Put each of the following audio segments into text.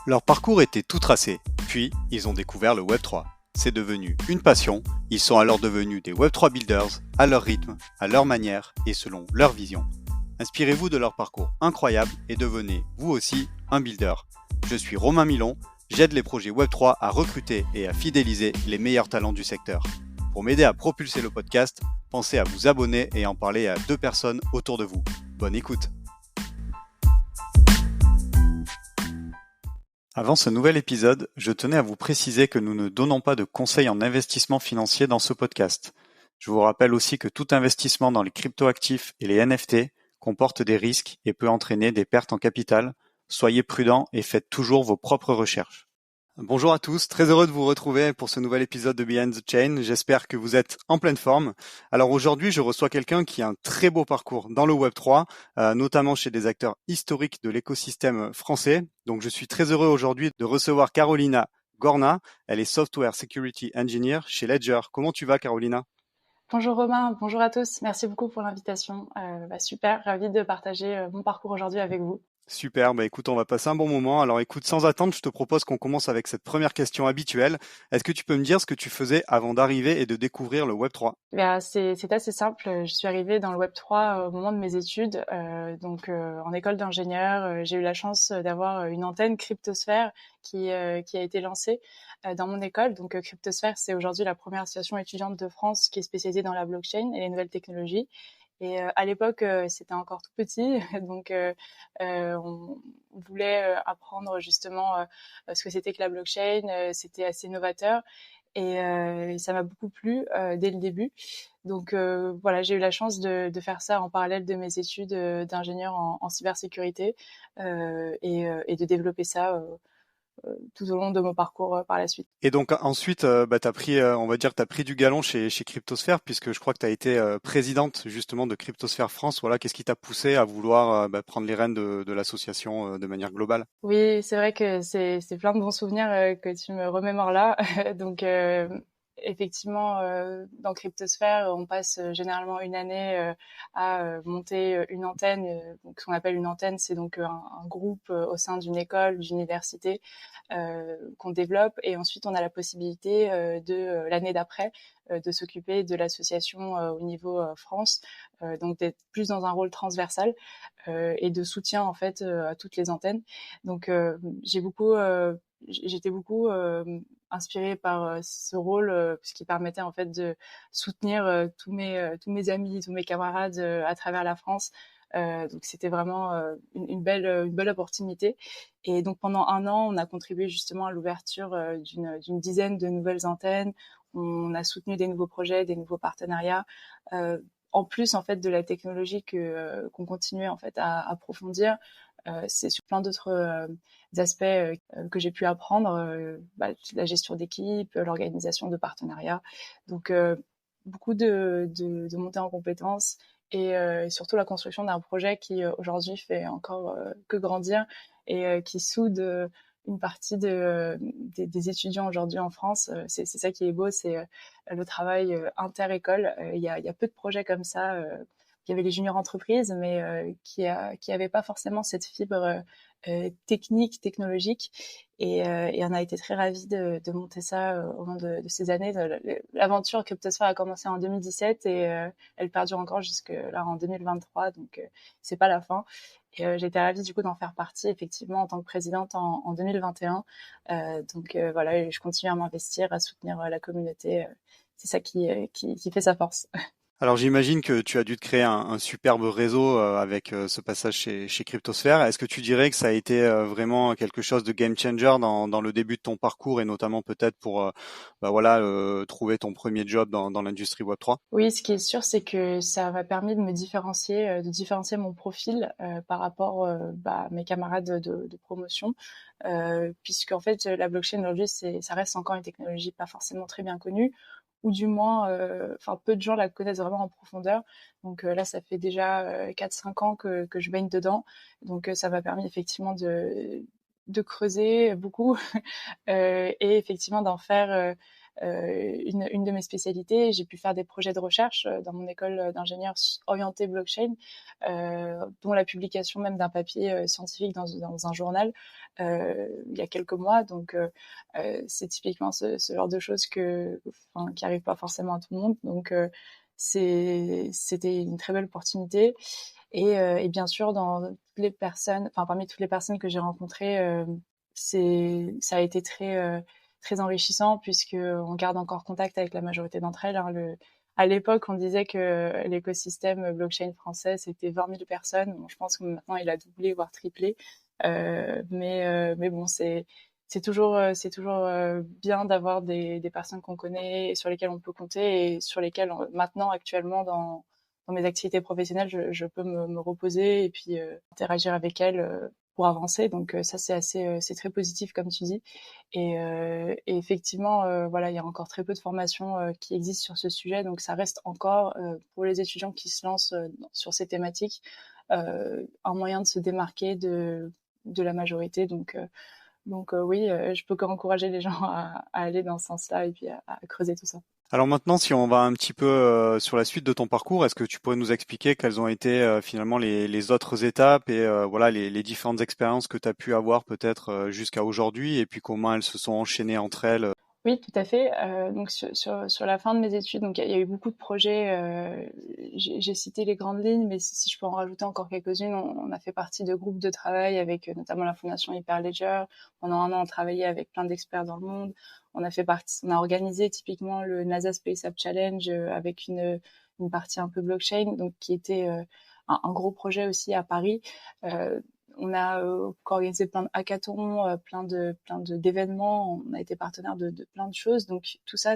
Leur parcours était tout tracé, puis ils ont découvert le Web3. C'est devenu une passion, ils sont alors devenus des Web3 builders, à leur rythme, à leur manière et selon leur vision. Inspirez-vous de leur parcours incroyable et devenez, vous aussi, un builder. Je suis Romain Milon, j'aide les projets Web3 à recruter et à fidéliser les meilleurs talents du secteur. Pour m'aider à propulser le podcast, pensez à vous abonner et en parler à 2 personnes autour de vous. Bonne écoute! Avant ce nouvel épisode, je tenais à vous préciser que nous ne donnons pas de conseils en investissement financier dans ce podcast. Je vous rappelle aussi que tout investissement dans les cryptoactifs et les NFT comporte des risques et peut entraîner des pertes en capital. Soyez prudents et faites toujours vos propres recherches. Bonjour à tous, très heureux de vous retrouver pour ce nouvel épisode de Behind the Chain. J'espère que vous êtes en pleine forme. Alors aujourd'hui, je reçois quelqu'un qui a un très beau parcours dans le Web3, notamment chez des acteurs historiques de l'écosystème français. Donc je suis très heureux aujourd'hui de recevoir Carolina Gorna. Elle est Software Security Engineer chez Ledger. Comment tu vas, Carolina ? Bonjour Romain, bonjour à tous. Merci beaucoup pour l'invitation. Super, ravie de partager mon parcours aujourd'hui avec vous. Super, écoute, on va passer un bon moment. Alors écoute, sans attendre, je te propose qu'on commence avec cette première question habituelle. Est-ce que tu peux me dire ce que tu faisais avant d'arriver et de découvrir le Web3 ? C'est assez simple. Je suis arrivée dans le Web3 au moment de mes études, en école d'ingénieur. J'ai eu la chance d'avoir une antenne Cryptosphère qui a été lancée dans mon école. Donc Cryptosphère, c'est aujourd'hui la première association étudiante de France qui est spécialisée dans la blockchain et les nouvelles technologies. Et à l'époque, c'était encore tout petit, donc on voulait apprendre justement ce que c'était que la blockchain. C'était assez novateur et ça m'a beaucoup plu dès le début. Donc voilà, j'ai eu la chance de faire ça en parallèle de mes études d'ingénieur en cybersécurité et de développer ça tout au long de mon parcours par la suite. Et donc ensuite, t'as pris, on va dire, t'as pris du galon chez Cryptosphère, puisque je crois que tu as été présidente justement de Cryptosphère France. Voilà, qu'est-ce qui t'a poussé à vouloir prendre les rênes de l'association de manière globale? Oui, c'est vrai que c'est plein de bons souvenirs que tu me remémores là. Donc effectivement, dans Cryptosphère, on passe généralement une année à monter une antenne. Donc, ce qu'on appelle une antenne, c'est donc un groupe au sein d'une école, d'une université qu'on développe. Et ensuite, on a la possibilité l'année d'après de s'occuper de l'association au niveau France, donc d'être plus dans un rôle transversal et de soutien en fait à toutes les antennes. Donc j'étais beaucoup inspirée par ce rôle, ce qui permettait en fait de soutenir tous mes amis, tous mes camarades à travers la France. Donc c'était vraiment une belle opportunité. Et donc pendant un an, on a contribué justement à l'ouverture d'une dizaine de nouvelles antennes. On a soutenu des nouveaux projets, des nouveaux partenariats. En plus en fait de la technologie qu'on continuait en fait à approfondir, c'est sur plein d'autres aspects que j'ai pu apprendre, la gestion d'équipe, l'organisation de partenariats. Donc beaucoup de montée en compétences et surtout la construction d'un projet qui aujourd'hui fait encore que grandir et qui soude une partie des étudiants aujourd'hui en France. C'est ça qui est beau, c'est le travail inter-école. Il y a peu de projets comme ça. Il y avait les juniors entreprises, mais qui avaient pas forcément cette fibre technique, technologique. Et on a été très ravis de monter ça au long de ces années. L'aventure Cryptosphère a commencé en 2017 et elle perdure encore jusque là en 2023. Donc c'est pas la fin. Et j'ai été ravie du coup d'en faire partie effectivement en tant que présidente en 2021. Voilà, et je continue à m'investir, à soutenir la communauté. C'est ça qui fait sa force. Alors j'imagine que tu as dû te créer un superbe réseau avec ce passage chez Cryptosphère. Est-ce que tu dirais que ça a été vraiment quelque chose de game changer dans le début de ton parcours et notamment peut-être pour trouver ton premier job dans l'industrie Web3? Oui, ce qui est sûr, c'est que ça m'a permis de différencier mon profil par rapport à mes camarades de promotion, puisque en fait la blockchain aujourd'hui, ça reste encore une technologie pas forcément très bien connue, ou du moins, peu de gens la connaissent vraiment en profondeur. Donc là, ça fait déjà 4-5 ans que je baigne dedans, donc ça m'a permis effectivement de creuser beaucoup et effectivement d'en faire une de mes spécialités. J'ai pu faire des projets de recherche dans mon école d'ingénieur orienté blockchain, dont la publication même d'un papier scientifique dans un journal il y a quelques mois. Donc, c'est typiquement ce genre de choses qui arrivent pas forcément à tout le monde. Donc, c'était une très belle opportunité. Et bien sûr, parmi toutes les personnes que j'ai rencontrées, ça a été très enrichissant puisque on garde encore contact avec la majorité d'entre elles. Hein. À l'époque, on disait que l'écosystème blockchain français, c'était 20 000 personnes. Bon, je pense que maintenant, il a doublé, voire triplé. Mais bon, c'est toujours bien d'avoir des personnes qu'on connaît et sur lesquelles on peut compter et sur lesquelles maintenant, actuellement, dans mes activités professionnelles, je peux me reposer et puis interagir avec elles pour avancer. Donc ça, c'est très positif comme tu dis. Et effectivement, voilà, il y a encore très peu de formations qui existent sur ce sujet, donc ça reste encore pour les étudiants qui se lancent sur ces thématiques un moyen de se démarquer de la majorité. Donc oui, je peux qu'encourager les gens à aller dans ce sens-là et puis à creuser tout ça. Alors maintenant, si on va un petit peu sur la suite de ton parcours, est-ce que tu pourrais nous expliquer quelles ont été finalement les autres étapes et voilà les différentes expériences que tu as pu avoir peut-être jusqu'à aujourd'hui et puis comment elles se sont enchaînées entre elles? Oui, tout à fait. Donc sur la fin de mes études, donc il y a eu beaucoup de projets. J'ai cité les grandes lignes, mais si je peux en rajouter encore quelques-unes, on a fait partie de groupes de travail avec notamment la Fondation Hyperledger. Pendant un an, on travaillait avec plein d'experts dans le monde. On a organisé typiquement le NASA Space App Challenge avec une partie un peu blockchain, donc qui était un gros projet aussi à Paris. On a organisé plein de hackathons, d'événements. On a été partenaire de plein de choses. Donc tout ça,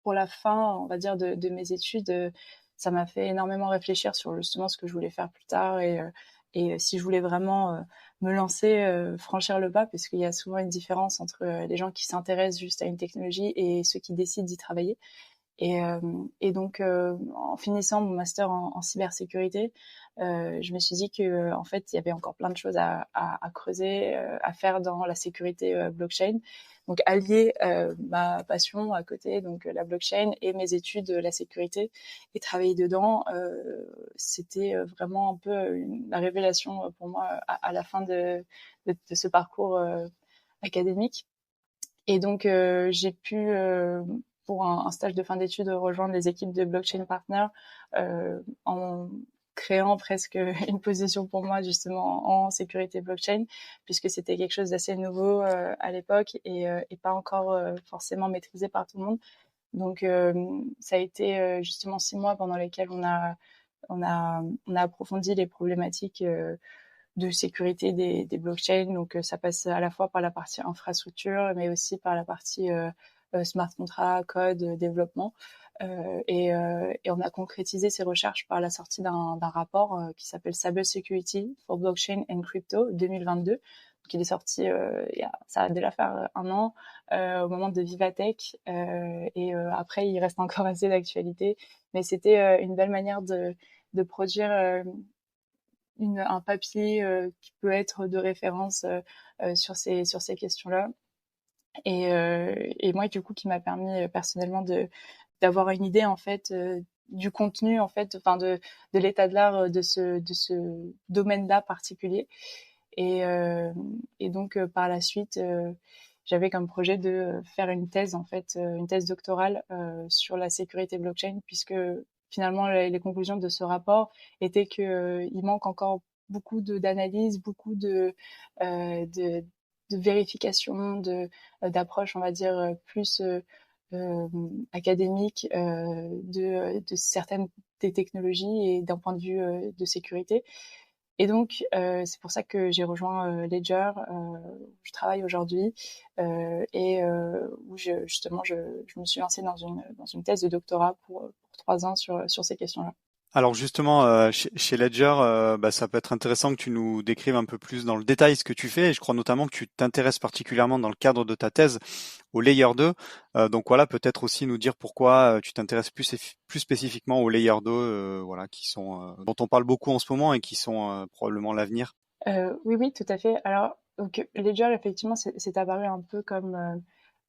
pour la fin, on va dire, de mes études, ça m'a fait énormément réfléchir sur justement ce que je voulais faire plus tard et si je voulais vraiment me lancer, franchir le pas, parce qu'il y a souvent une différence entre les gens qui s'intéressent juste à une technologie et ceux qui décident d'y travailler. Et donc, en finissant mon master en cybersécurité, je me suis dit que en fait, il y avait encore plein de choses à creuser, à faire dans la sécurité blockchain. Donc, allier ma passion à côté, donc la blockchain, et mes études, la sécurité, et travailler dedans, c'était vraiment un peu la révélation pour moi à la fin de ce parcours académique. Et donc, j'ai pu, pour un stage de fin d'études, rejoindre les équipes de Blockchain Partner en créant presque une position pour moi justement en sécurité blockchain, puisque c'était quelque chose d'assez nouveau à l'époque et pas encore forcément maîtrisé par tout le monde. Donc, ça a été justement 6 mois pendant lesquels on a approfondi les problématiques de sécurité des blockchains. Donc, ça passe à la fois par la partie infrastructure, mais aussi par la partie smart contract, code, développement. Et on a concrétisé ces recherches par la sortie d'un rapport qui s'appelle Cyber Security for Blockchain and Crypto 2022. Donc, il est sorti, ça a déjà fait un an au moment de Vivatech. Et après, il reste encore assez d'actualité. Mais c'était une belle manière de produire un papier qui peut être de référence sur ces questions-là. Et moi, du coup, qui m'a permis personnellement d'avoir une idée en fait du contenu en fait, enfin de l'état de l'art de ce domaine-là particulier. Et donc par la suite, j'avais comme projet de faire une thèse en fait, une thèse doctorale sur la sécurité blockchain, puisque finalement les conclusions de ce rapport étaient que il manque encore beaucoup d'analyse, beaucoup de vérification, d'approche, on va dire plus académique de certaines des technologies et d'un point de vue de sécurité. Et donc, c'est pour ça que j'ai rejoint Ledger, où je travaille aujourd'hui, et où justement, je me suis lancée dans une thèse de doctorat pour 3 ans sur ces questions-là. Alors justement, chez Ledger, bah, ça peut être intéressant que tu nous décrives un peu plus dans le détail ce que tu fais. Et je crois notamment que tu t'intéresses particulièrement dans le cadre de ta thèse au Layer 2. Donc voilà, peut-être aussi nous dire pourquoi tu t'intéresses plus spécifiquement au Layer 2, voilà, qui sont dont on parle beaucoup en ce moment et qui sont probablement l'avenir. Oui, oui, tout à fait. Alors, donc, Ledger, effectivement, c'est apparu un peu comme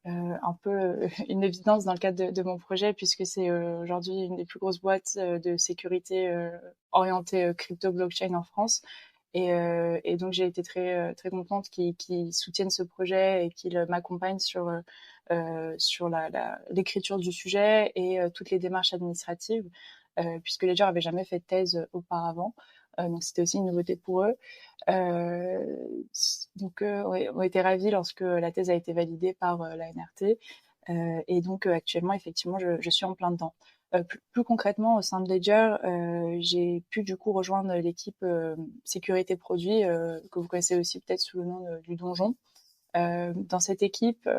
un peu une évidence dans le cadre de mon projet, puisque c'est aujourd'hui une des plus grosses boîtes de sécurité orientée crypto blockchain en France. Et donc j'ai été très contente qu'ils soutiennent ce projet et qu'ils m'accompagnent sur l'écriture du sujet et toutes les démarches administratives, puisque les gens avaient jamais fait de thèse auparavant. Donc c'était aussi une nouveauté pour eux. Donc on était ravis lorsque la thèse a été validée par la NRT. Et donc actuellement, effectivement, je suis en plein dedans. Plus concrètement, au sein de Ledger, j'ai pu du coup rejoindre l'équipe sécurité produit, que vous connaissez aussi peut-être sous le nom du Donjon. Dans cette équipe,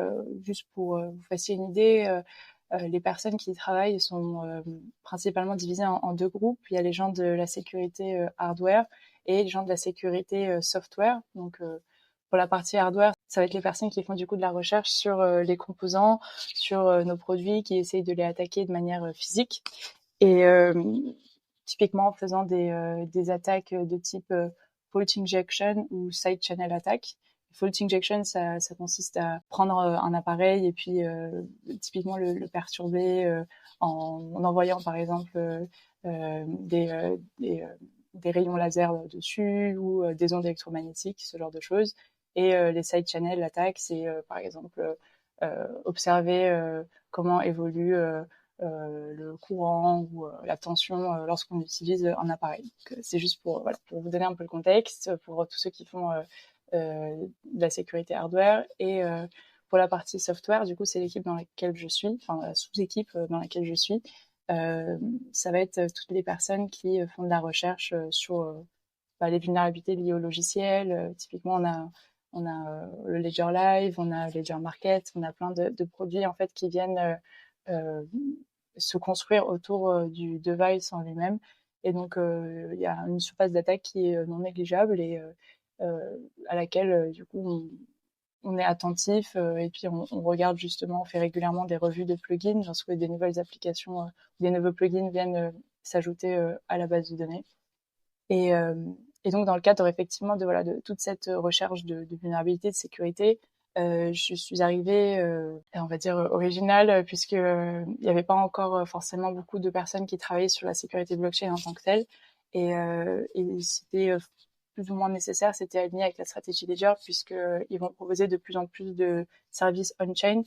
juste pour vous fassiez une idée, les personnes qui y travaillent sont principalement divisées en deux groupes. Il y a les gens de la sécurité hardware et les gens de la sécurité software. Donc pour la partie hardware, ça va être les personnes qui font du coup de la recherche sur les composants, sur nos produits, qui essayent de les attaquer de manière physique. Et typiquement en faisant des attaques de type fault injection ou side channel attack. Fault injection, ça consiste à prendre un appareil et puis typiquement le perturber en envoyant par exemple des rayons laser dessus ou des ondes électromagnétiques, ce genre de choses. Et les side channel attack, c'est par exemple observer comment évolue le courant ou la tension lorsqu'on utilise un appareil. C'est juste pour vous donner un peu le contexte pour tous ceux qui font de la sécurité hardware. Et pour la partie software, du coup, c'est l'équipe dans laquelle je suis, enfin la sous-équipe dans laquelle je suis. Ça va être toutes les personnes qui font de la recherche sur les vulnérabilités liées au logiciel. Typiquement, on a le Ledger Live, on a Ledger Market, on a plein de produits en fait qui viennent se construire autour du device en lui-même. Et donc, il y a une surface d'attaque qui est non négligeable et à laquelle, du coup, on est attentif et puis on regarde justement, on fait régulièrement des revues de plugins lorsque des nouvelles applications, des nouveaux plugins viennent s'ajouter à la base de données. Et, et donc, dans le cadre effectivement de toute cette recherche de vulnérabilité, de sécurité, je suis arrivée, on va dire originale, puisque il n'y avait pas encore forcément beaucoup de personnes qui travaillaient sur la sécurité blockchain en tant que telle, et c'était plus ou moins nécessaire, c'était aligné avec la stratégie Ledger, puisque ils vont proposer de plus en plus de services on-chain,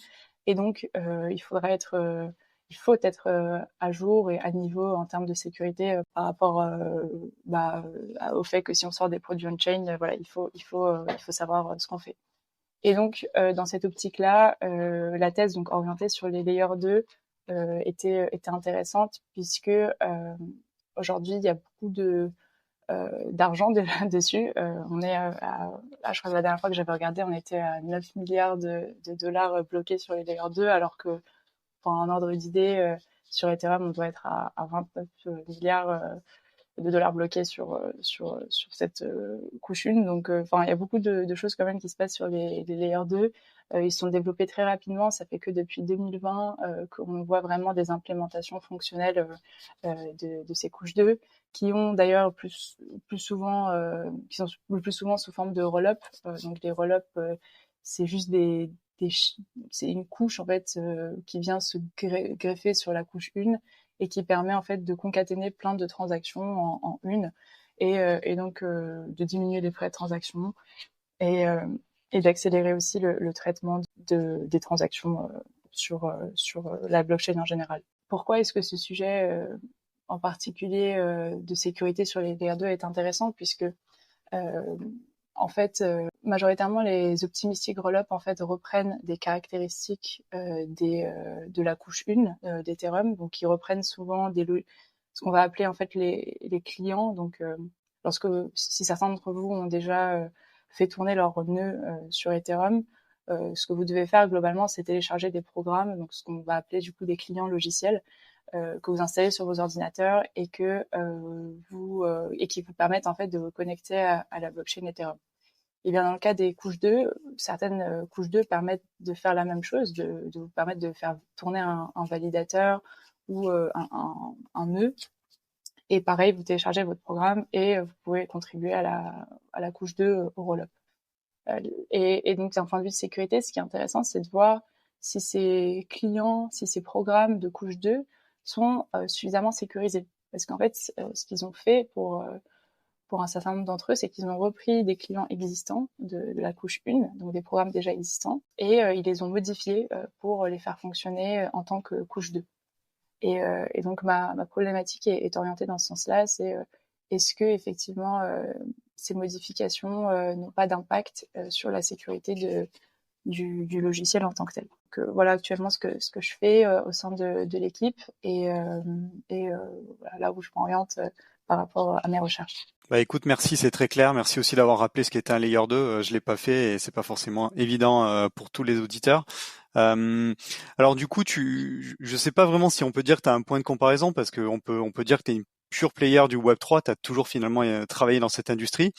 et donc il faut être à jour et à niveau en termes de sécurité par rapport au fait que si on sort des produits on-chain, voilà, il faut savoir ce qu'on fait. Et donc, dans cette optique-là, la thèse donc orientée sur les layers 2 était intéressante puisque aujourd'hui, il y a beaucoup d'argent dessus. On est là, je crois que la dernière fois que j'avais regardé, on était à 9 milliards de dollars bloqués sur les layers 2, alors que pour un ordre d'idée, sur Ethereum, on doit être à 29 milliards de dollars bloqués sur cette couche 1. Donc, il y a beaucoup de choses quand même qui se passent sur les layers 2. Ils sont développés très rapidement. Ça fait que depuis 2020 qu'on voit vraiment des implémentations fonctionnelles de ces couches 2, qui ont d'ailleurs qui sont le plus souvent sous forme de roll-up. Donc les roll-up, c'est juste c'est une couche en fait qui vient se greffer sur la couche 1 et qui permet en fait de concaténer plein de transactions en une et donc de diminuer les frais de transaction et, et d'accélérer aussi le traitement des transactions sur la blockchain en général. Pourquoi est-ce que ce sujet en particulier de sécurité sur les layer 2 est intéressant, puisque en fait, majoritairement, les optimistic rollup en fait reprennent des caractéristiques de la couche 1 d'Ethereum, donc ils reprennent souvent ce qu'on va appeler en fait les clients. Donc, si certains d'entre vous ont déjà fait tourner leur nœud sur Ethereum, ce que vous devez faire globalement, c'est télécharger des programmes, donc ce qu'on va appeler du coup des clients logiciels, que vous installez sur vos ordinateurs et qui vous permettent en fait de vous connecter à la blockchain Ethereum. Et bien dans le cas des couches 2, certaines couches 2 permettent de faire la même chose, de vous permettre de faire tourner un validateur ou un nœud. Et pareil, vous téléchargez votre programme et vous pouvez contribuer à la couche 2 au roll-up. Et donc d'un point de vue de sécurité, ce qui est intéressant, c'est de voir si ces clients, si ces programmes de couche 2 sont suffisamment sécurisés. Parce qu'en fait, ce qu'ils ont fait pour un certain nombre d'entre eux, c'est qu'ils ont repris des clients existants de la couche 1, donc des programmes déjà existants, et ils les ont modifiés pour les faire fonctionner en tant que couche 2. Et donc ma problématique est orientée dans ce sens-là, c'est est-ce que effectivement ces modifications n'ont pas d'impact sur la sécurité du logiciel en tant que tel. Donc voilà actuellement ce que je fais au sein de l'équipe et voilà, là où je m'oriente par rapport à mes recherches. Bah écoute, merci, c'est très clair. Merci aussi d'avoir rappelé ce qu'était un layer 2. Je l'ai pas fait et c'est pas forcément évident pour tous les auditeurs. Euh, alors du coup, je sais pas vraiment si on peut dire que tu as un point de comparaison parce qu'on peut dire que tu es une pure player du Web3. Tu as toujours finalement travaillé dans cette industrie.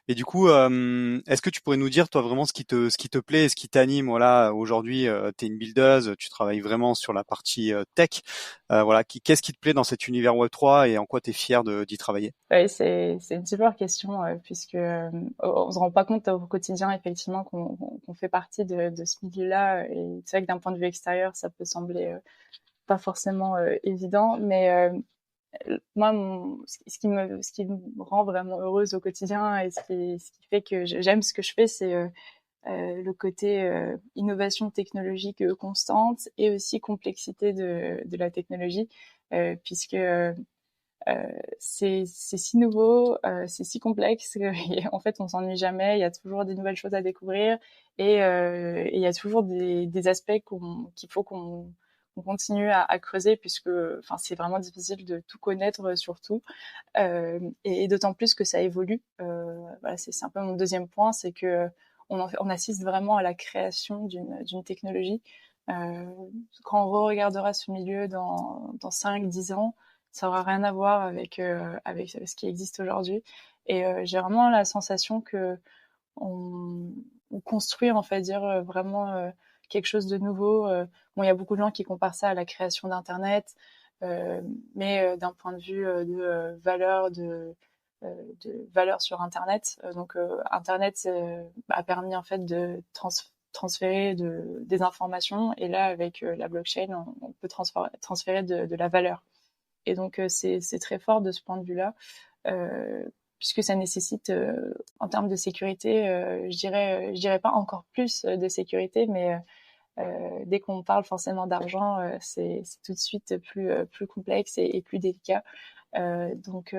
Et du coup, est-ce que tu pourrais nous dire toi vraiment ce qui te plaît et ce qui t'anime? Voilà, aujourd'hui, tu es une buildeuse, tu travailles vraiment sur la partie tech. Voilà, qu'est-ce qui te plaît dans cet univers Web3 et en quoi tu es fier d'y travailler? Oui, c'est une super question puisque on se rend pas compte au quotidien effectivement qu'on fait partie de ce milieu-là et c'est vrai que d'un point de vue extérieur ça peut sembler pas forcément évident, mais moi ce qui me rend vraiment heureuse au quotidien et ce qui fait que j'aime ce que je fais, c'est le côté innovation technologique constante et aussi complexité de la technologie puisque c'est si nouveau, c'est si complexe que, en fait on s'ennuie jamais. Il y a toujours des nouvelles choses à découvrir et il y a toujours des aspects qu'il faut qu'on continue à creuser puisque enfin c'est vraiment difficile de tout connaître sur tout et d'autant plus que ça évolue. Voilà, c'est un peu mon deuxième point, c'est que on assiste vraiment à la création d'une technologie. Euh, Quand on regardera ce milieu dans 5-10 ans, ça aura rien à voir avec ce qui existe aujourd'hui. Et j'ai vraiment la sensation que on, on construit, on va dire, vraiment quelque chose de nouveau. Bon, il y a beaucoup de gens qui comparent ça à la création d'Internet, mais d'un point de vue de valeur sur Internet. Donc, Internet a permis en fait de transférer des informations, et là, avec la blockchain, on peut transférer de la valeur. Et donc, c'est très fort de ce point de vue-là. Euh, Puisque ça nécessite, en termes de sécurité, je dirais pas encore plus de sécurité, mais dès qu'on parle forcément d'argent, c'est tout de suite plus complexe et plus délicat. Donc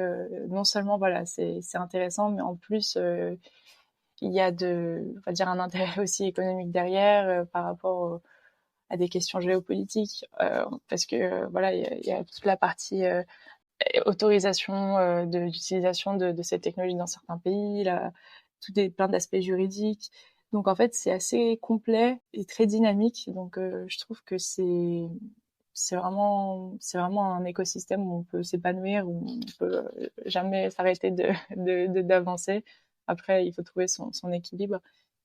non seulement voilà, c'est intéressant, mais en plus il y a on va dire un intérêt aussi économique derrière par rapport à des questions géopolitiques, parce que voilà, il y a toute la partie autorisation d'utilisation de cette technologie dans certains pays, là, plein d'aspects juridiques. Donc en fait, c'est assez complet et très dynamique. Donc je trouve que c'est vraiment un écosystème où on peut s'épanouir, où on peut jamais s'arrêter d'avancer. Après, il faut trouver son équilibre.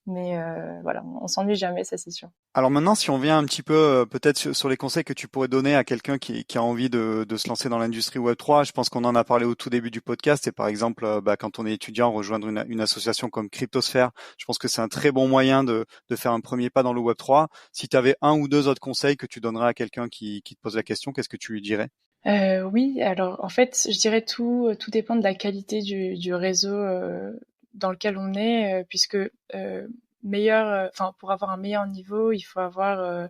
Mais voilà, on s'ennuie jamais, ça c'est sûr. Alors maintenant, si on vient un petit peu peut-être sur les conseils que tu pourrais donner à quelqu'un qui a envie de se lancer dans l'industrie Web3, je pense qu'on en a parlé au tout début du podcast. Et par exemple, quand on est étudiant, rejoindre une association comme Cryptosphère, je pense que c'est un très bon moyen de faire un premier pas dans le Web3. Si tu avais un ou deux autres conseils que tu donnerais à quelqu'un qui te pose la question, qu'est-ce que tu lui dirais? Oui, alors en fait, je dirais tout dépend de la qualité du réseau dans lequel on est, puisque enfin pour avoir un meilleur niveau, il faut avoir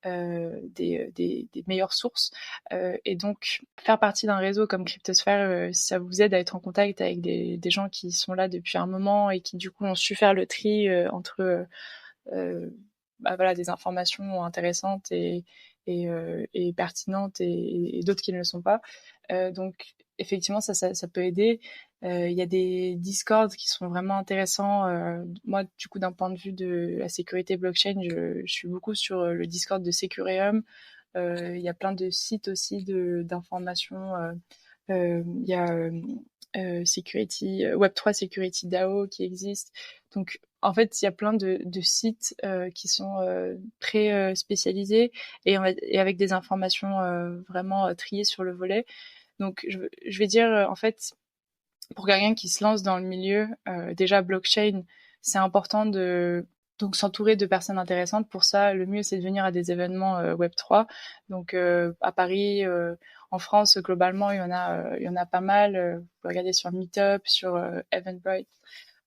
des meilleures sources. Et donc, faire partie d'un réseau comme Cryptosphère, ça vous aide à être en contact avec des gens qui sont là depuis un moment et qui du coup ont su faire le tri entre euh, voilà, des informations intéressantes et pertinentes et d'autres qui ne le sont pas. Donc effectivement, ça peut aider. Il y a des Discords qui sont vraiment intéressants. Moi, du coup, d'un point de vue de la sécurité blockchain, je suis beaucoup sur le Discord de Secureum. Il y a plein de sites aussi d'informations. Il y a Web3 Security DAO qui existe. Donc, en fait, il y a plein de sites qui sont très spécialisés et avec des informations vraiment triées sur le volet. Donc, je vais dire, en fait, pour quelqu'un qui se lance dans le milieu, déjà blockchain, c'est important Donc s'entourer de personnes intéressantes, pour ça, le mieux c'est de venir à des événements Web3. Donc à Paris, en France, globalement, il y en a pas mal. Vous pouvez regarder sur Meetup, sur Eventbrite.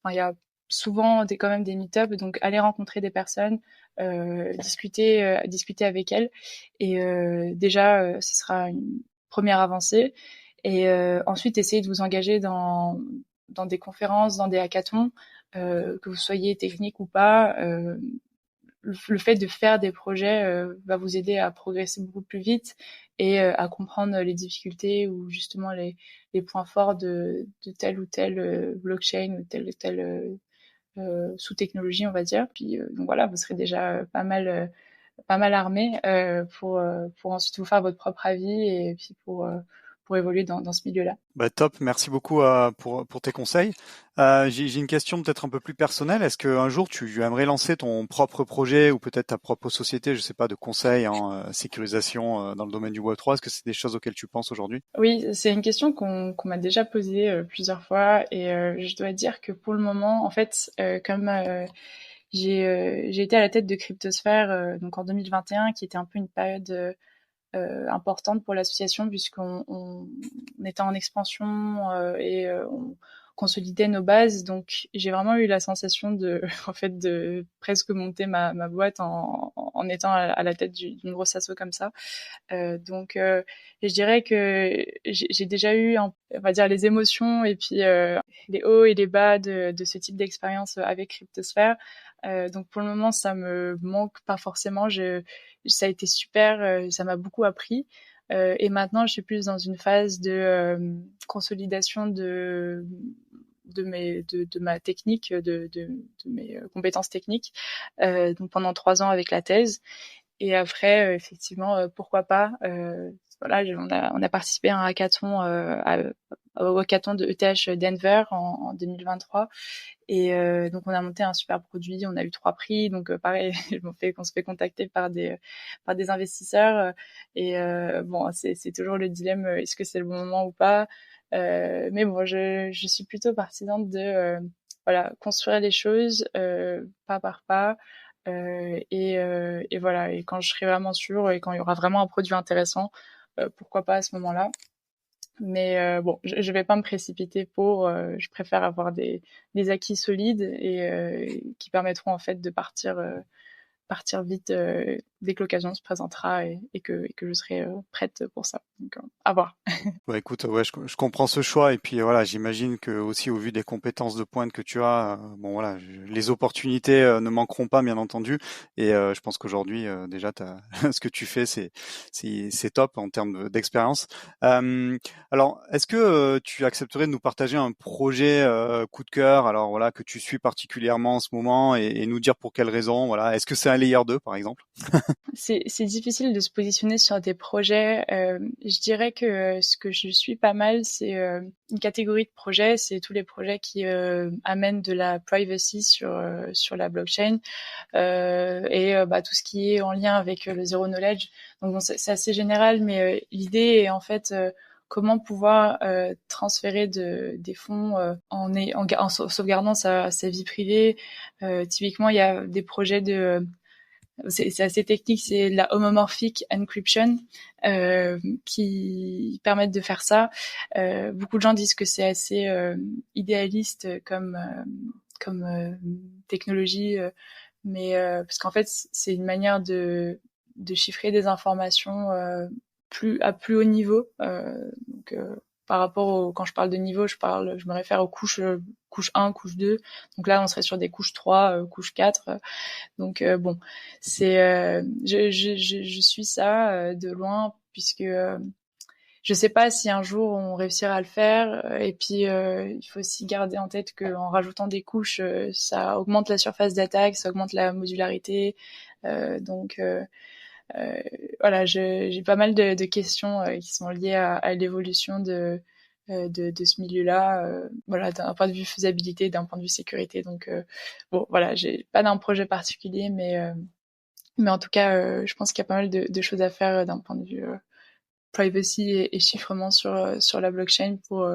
Enfin, il y a souvent quand même des meet-up, donc aller rencontrer des personnes, discuter avec elles, et déjà ce sera une première avancée. Et ensuite essayer de vous engager dans des conférences, dans des hackathons, que vous soyez technique ou pas. Le fait de faire des projets va vous aider à progresser beaucoup plus vite et à comprendre les difficultés ou justement les points forts de telle ou telle blockchain ou telle ou telle sous-technologie, on va dire. Puis donc voilà, vous serez déjà pas mal armé pour ensuite vous faire votre propre avis et puis pour évoluer dans ce milieu-là. Bah, top, merci beaucoup pour tes conseils. J'ai une question peut-être un peu plus personnelle. Est-ce qu'un jour tu aimerais lancer ton propre projet ou peut-être ta propre société, je sais pas, de conseil en sécurisation dans le domaine du Web3? Est-ce que c'est des choses auxquelles tu penses aujourd'hui? Oui, c'est une question qu'on m'a déjà posée plusieurs fois, et je dois dire que pour le moment, en fait, comme j'ai été à la tête de Cryptosphère donc en 2021, qui était un peu une période importante pour l'association, puisqu'on était en expansion et on consolidait nos bases. Donc j'ai vraiment eu la sensation de en fait de presque monter ma boîte en étant à la tête d'une grosse asso comme ça. Donc je dirais que j'ai déjà eu on va dire les émotions et puis les hauts et les bas de ce type d'expérience avec Cryptosphère. Donc pour le moment, ça me manque pas forcément. Ça a été super, ça m'a beaucoup appris. Et maintenant, je suis plus dans une phase de consolidation de ma technique, de mes compétences techniques. Donc pendant 3 ans avec la thèse. Et après, effectivement, pourquoi pas. Voilà, on a participé à un hackathon, au hackathon de ETH Denver en 2023. Et donc on a monté un super produit, on a eu 3 prix. Donc pareil, on se fait contacter par des investisseurs. Et bon, c'est toujours le dilemme, est-ce que c'est le bon moment ou pas. Mais bon, je suis plutôt partisane de voilà, construire les choses pas par pas. Et voilà, et quand je serai vraiment sûre et quand il y aura vraiment un produit intéressant, pourquoi pas à ce moment-là. Mais bon, je vais pas me précipiter je préfère avoir des acquis solides et qui permettront en fait de partir vite dès que l'occasion se présentera et que je serai prête pour ça. Donc à voir. Ouais, écoute, ouais, je comprends ce choix et puis voilà, j'imagine que aussi au vu des compétences de pointe que tu as, bon voilà, les opportunités ne manqueront pas bien entendu et je pense qu'aujourd'hui déjà ce que tu fais c'est top en termes d'expérience. Alors, est-ce que tu accepterais de nous partager un projet coup de cœur, alors voilà que tu suis particulièrement en ce moment et nous dire pour quelles raisons, voilà, est-ce que c'est un layer 2 par exemple? C'est difficile de se positionner sur des projets. Je dirais que ce que je suis pas mal, c'est une catégorie de projets, c'est tous les projets qui amènent de la privacy sur la blockchain et bah, tout ce qui est en lien avec le zero knowledge. Donc bon, c'est assez général, mais l'idée est en fait comment pouvoir transférer des fonds en sauvegardant sa vie privée. Typiquement, il y a des projets c'est assez technique, c'est la homomorphic encryption qui permettent de faire ça. Beaucoup de gens disent que c'est assez idéaliste comme technologie, mais parce qu'en fait c'est une manière de chiffrer des informations à plus haut niveau. Donc par rapport quand je parle de niveau, je me réfère aux couche 1, couche 2. Donc là, on serait sur des couches 3, couche 4. Donc bon, je suis ça de loin puisque je sais pas si un jour on réussira à le faire. Et puis il faut aussi garder en tête qu'en rajoutant des couches, ça augmente la surface d'attaque, ça augmente la modularité. Donc voilà, j'ai pas mal de questions qui sont liées à l'évolution de ce milieu-là, voilà, d'un point de vue faisabilité, d'un point de vue sécurité. Donc bon, voilà, j'ai pas d'un projet particulier, mais en tout cas, je pense qu'il y a pas mal de choses à faire d'un point de vue privacy et chiffrement sur la blockchain pour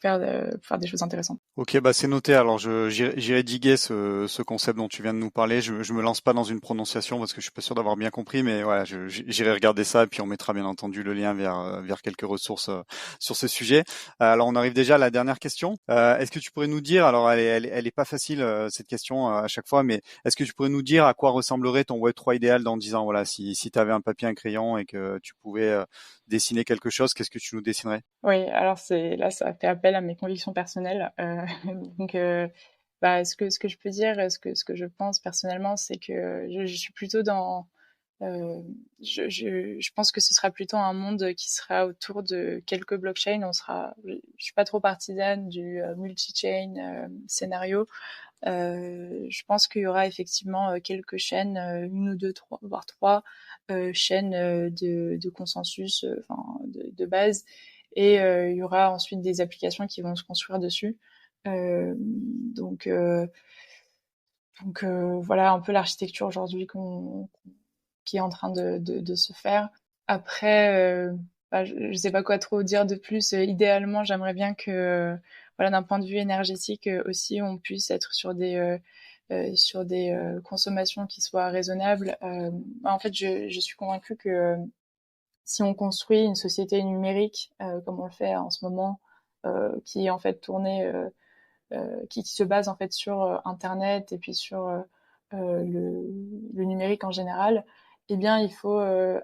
faire des choses intéressantes. Ok, bah c'est noté. Alors j'irai diguer ce concept dont tu viens de nous parler. Je me lance pas dans une prononciation parce que je suis pas sûr d'avoir bien compris, mais voilà, j'irai regarder ça et puis on mettra bien entendu le lien vers quelques ressources sur ce sujet. Alors on arrive déjà à la dernière question. Est-ce que tu pourrais nous dire, alors elle est pas facile cette question à chaque fois, mais est-ce que tu pourrais nous dire à quoi ressemblerait ton Web3 idéal dans 10 ans? Voilà, si tu avais un papier, un crayon et que tu pouvais dessiner quelque chose, qu'est-ce que tu nous dessinerais? Oui, alors là, ça fait appel à mes convictions personnelles. Donc, bah, ce que je peux dire, ce que je pense personnellement, c'est que je suis plutôt dans, euh, je pense que ce sera plutôt un monde qui sera autour de quelques blockchains. Je suis pas trop partisane du multi-chain scénario. Je pense qu'il y aura effectivement quelques chaînes, une ou deux, trois, voire trois chaînes de consensus, enfin de base, et il y aura ensuite des applications qui vont se construire dessus. Euh, donc, euh, voilà un peu l'architecture aujourd'hui qui est en train de se faire. Après, bah, je sais pas quoi trop dire de plus. Idéalement, j'aimerais bien que, voilà, d'un point de vue énergétique aussi, on puisse être sur des consommations qui soient raisonnables. En fait, je suis convaincue que si on construit une société numérique comme on le fait en ce moment, qui est en fait tournée, qui se base en fait sur Internet et puis sur le numérique en général, eh bien, il faut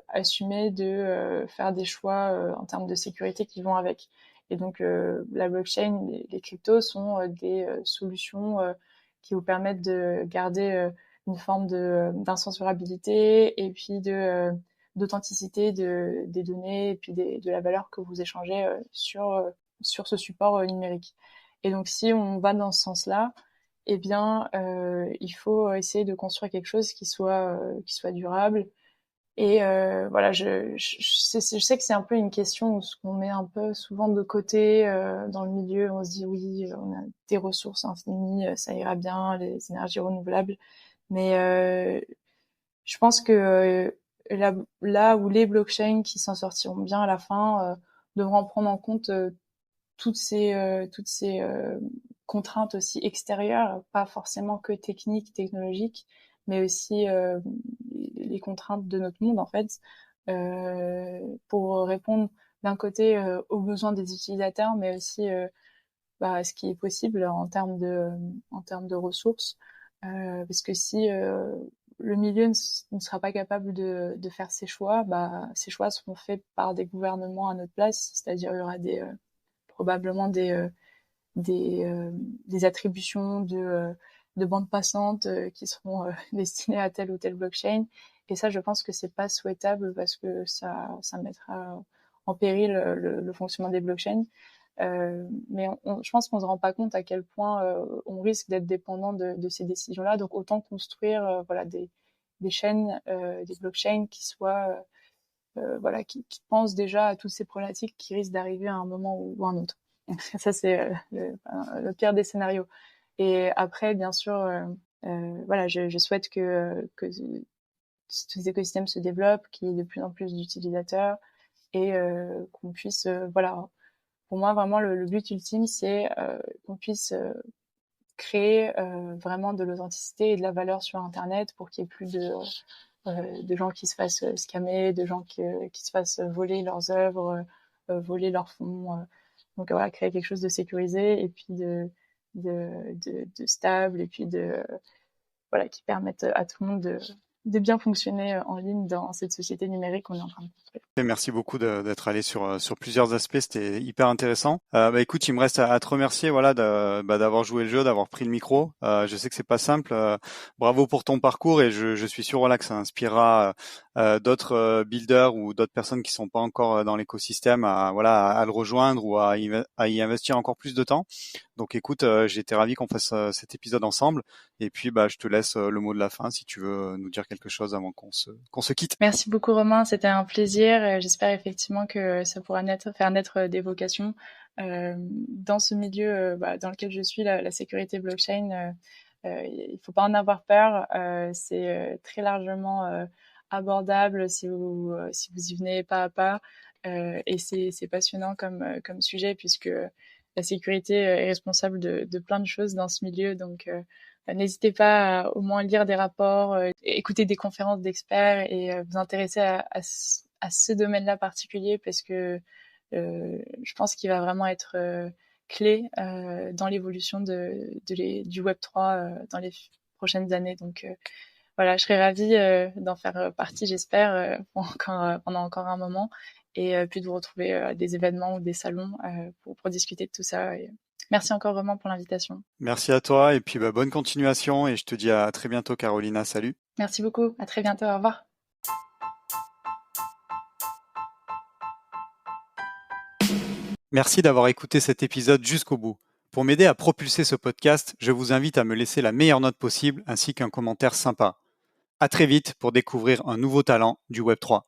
assumer de faire des choix en termes de sécurité qui vont avec. Et donc, la blockchain, les cryptos sont des solutions qui vous permettent de garder une forme d'incensurabilité et puis d'authenticité des données et puis de la valeur que vous échangez sur ce support numérique. Et donc, si on va dans ce sens-là, eh bien, il faut essayer de construire quelque chose qui soit durable. Et voilà, je sais que c'est un peu une question où ce qu'on met un peu souvent de côté dans le milieu. On se dit oui, on a des ressources infinies, ça ira bien, les énergies renouvelables. Mais je pense que là où les blockchains qui s'en sortiront bien à la fin devront prendre en compte toutes ces contraintes aussi extérieures, pas forcément que techniques, technologiques, mais aussi les contraintes de notre monde en fait, pour répondre d'un côté aux besoins des utilisateurs, mais aussi à ce qui est possible en termes de ressources, parce que si le milieu ne sera pas capable de faire ses choix, ces choix seront faits par des gouvernements à notre place, c'est-à-dire il y aura probablement des attributions de bandes passantes qui seront destinées à telle ou telle blockchain. Et ça, je pense que c'est pas souhaitable parce que ça mettra en péril le fonctionnement des blockchains. Mais je pense qu'on se rend pas compte à quel point on risque d'être dépendant de ces décisions-là. Donc autant construire voilà des chaînes, des blockchains qui soient voilà qui pensent déjà à toutes ces problématiques qui risquent d'arriver à un moment ou à un autre. Ça, c'est le pire des scénarios. Et après, bien sûr, voilà, je souhaite que tous ces écosystèmes se développent, qu'il y ait de plus en plus d'utilisateurs et qu'on puisse, voilà, pour moi, vraiment, le but ultime, c'est qu'on puisse créer vraiment de l'authenticité et de la valeur sur Internet pour qu'il y ait plus de gens qui se fassent scammer, de gens qui se fassent voler leurs œuvres, voler leurs fonds. Donc voilà, créer quelque chose de sécurisé et puis de stable et puis voilà, qui permette à tout le monde de bien fonctionner en ligne dans cette société numérique qu'on est en train de construire. Et merci beaucoup d'être allé sur plusieurs aspects, c'était hyper intéressant. Bah écoute, il me reste à te remercier, voilà, d'avoir joué le jeu, d'avoir pris le micro. Je sais que c'est pas simple. Bravo pour ton parcours et je suis sûr, voilà, que ça inspirera d'autres builders ou d'autres personnes qui sont pas encore dans l'écosystème à le rejoindre ou à y investir encore plus de temps. Donc écoute, j'ai été ravi qu'on fasse cet épisode ensemble. Et puis bah je te laisse le mot de la fin si tu veux nous dire quelque chose avant qu'on se quitte. Merci beaucoup Romain, c'était un plaisir. J'espère effectivement que ça pourra faire naître des vocations. Dans ce milieu dans lequel je suis, la sécurité blockchain, il faut pas en avoir peur. C'est très largement abordable si vous y venez pas à pas. Et c'est passionnant comme sujet puisque la sécurité est responsable de plein de choses dans ce milieu. Donc, n'hésitez pas à au moins lire des rapports, écouter des conférences d'experts et vous intéresser à ce domaine-là particulier parce que je pense qu'il va vraiment être clé dans l'évolution du Web3 dans les prochaines années. Donc voilà, je serais ravie d'en faire partie, j'espère, pendant encore un moment, et puis de vous retrouver à des événements ou des salons pour discuter de tout ça. Et merci encore vraiment pour l'invitation. Merci à toi et puis bonne continuation et je te dis à très bientôt Carolina, salut. Merci beaucoup, à très bientôt, au revoir. Merci d'avoir écouté cet épisode jusqu'au bout. Pour m'aider à propulser ce podcast, je vous invite à me laisser la meilleure note possible ainsi qu'un commentaire sympa. À très vite pour découvrir un nouveau talent du Web3.